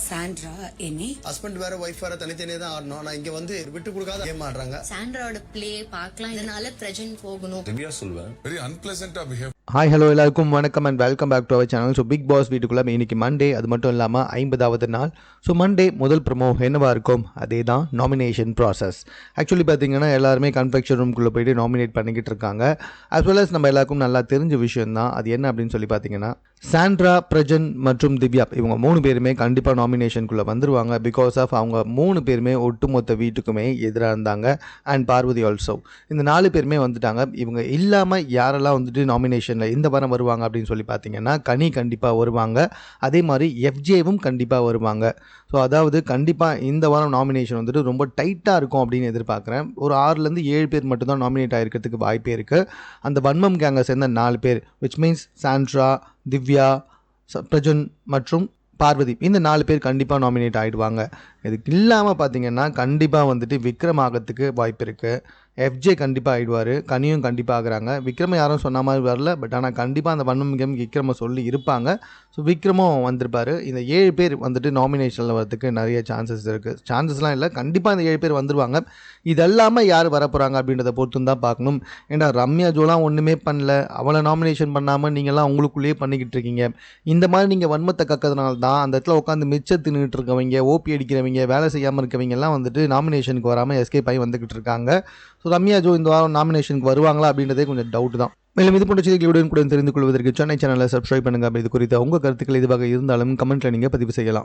Sandra என்னி husband வேற wife வேற தனித்தனியே தான் ஆடணும். நான் இங்க வந்து விட்டு கொடுக்காத கேம் ஆடுறாங்க. சாண்ட்ராவோட பிளே பார்க்கலாம், இதனால பிரஜன் போகணும். திவ்யா சொல்வேன் very unpleasant behavior. Hi hello எல்லாருக்கும் வணக்கம் and welcome back to our channel. So Bigg Boss வீட்டுக்குள்ளே இன்னைக்கு மண்டே, அது மட்டும் இல்லாமல் 50வது நாள். ஸோ மண்டே முதல் ப்ரமோ என்னவாக இருக்கும், அதே தான் நாமினேஷன் ப்ராசஸ். ஆக்சுவலி பார்த்தீங்கன்னா எல்லாருமே கன்ஃபெக்ஷன் ரூம்குள்ளே போயிட்டு நாமினேட் பண்ணிக்கிட்டு இருக்காங்க. அஸ் வெல் அஸ் நம்ம எல்லாருக்கும் நல்லா தெரிஞ்ச விஷயம் தான். அது என்ன அப்படின்னு சொல்லி பார்த்தீங்கன்னா, சாண்ட்ரா, பிரஜன் மற்றும் திவ்யா இவங்க 3 பேருமே கண்டிப்பாக நாமினேஷனுக்குள்ளே வந்துருவாங்க. பிகாஸ் ஆஃப் அவங்க 3 பேருமே ஒட்டுமொத்த வீட்டுக்குமே எதிராக இருந்தாங்க. And Parvathi also. இந்த 4 பேருமே வந்துட்டாங்க. இவங்க இல்லாமல் யாரெல்லாம் வந்துட்டு நாமினேஷனில் இந்த வாரம் வருவாங்க அப்படின்னு சொல்லி பார்த்தீங்கன்னா, கனி கண்டிப்பாக வருவாங்க. அதே மாதிரி எஃப்ஜேவும் கண்டிப்பாக வருவாங்க. ஸோ அதாவது கண்டிப்பாக இந்த வாரம் நாமினேஷன் வந்துட்டு ரொம்ப டைட்டாக இருக்கும் அப்படின்னு எதிர்பார்க்குறேன். ஒரு 6லேருந்து 7 பேர் மட்டும்தான் நாமினேட் ஆகிருக்கிறதுக்கு வாய்ப்பே இருக்குது. அந்த வன்மம் கேங்கை சேர்ந்த 4 பேர், which means Sandra, Divya, Prajan மற்றும் பார்வதி, இந்த 4 பேர் கண்டிப்பாக நாமினேட் ஆகிடுவாங்க. இதுக்கு இல்லாமல் பார்த்தீங்கன்னா கண்டிப்பாக வந்துட்டு விக்ரம் ஆகிறதுக்கு வாய்ப்பு இருக்குது. எஃப்ஜே கண்டிப்பாக ஆகிடுவார். கனியும் கண்டிப்பாக ஆகுறாங்க. விக்ரம யாரும் சொன்ன மாதிரி வரல, பட் ஆனால் கண்டிப்பாக அந்த வன்மம் கேம் விக்ரமை சொல்லி இருப்பாங்க. ஸோ விக்ரமும் வந்திருப்பார். இந்த 7 பேர் வந்துட்டு நாமினேஷனில் வரதுக்கு நிறைய சான்சஸ் இருக்குது. சான்சஸ்லாம் இல்லை, கண்டிப்பாக இந்த 7 பேர் வந்துருவாங்க. இதெல்லாமல் யார் வரப்போகிறாங்க அப்படின்றத பொறுத்து தான் பார்க்கணும். ஏன்னா ரம்யா ஜோலாம் ஒன்றுமே பண்ணல, அவளை நாமினேஷன் பண்ணாமல் நீங்கள்லாம் உங்களுக்குள்ளேயே பண்ணிக்கிட்டு இருக்கீங்க. இந்த மாதிரி நீங்கள் வன்மத்தை கக்கிறதுனால தான் அந்த இடத்துல உட்காந்து மிச்சம் தின்னுட்டு இருக்கவங்க, ஓபி அடிக்கிறவங்க, வேலை செய்யாமல் இருக்கவங்க எல்லாம் வந்துட்டு நாமினேஷனுக்கு வராமல் எஸ்கேப் ஆகி வந்துக்கிட்டு இருக்காங்க. ஸோ ரம்யா ஜோ இந்த வாரம் நாமினேஷனுக்கு வருவாங்களா அப்படின்றதே கொஞ்சம் டவுட் தான். மேலும் இது போன்ற செய்திகளுடன் கூட தெரிந்து கொள்வதற்கு சென்னை சேனலை சப்ஸ்கிரைப் பண்ணுங்கள். இது குறித்த உங்கள் கருத்துக்கள் எதுவாக இருந்தாலும் கமெண்ட்டில் நீங்கள் பதிவு செய்யலாம்.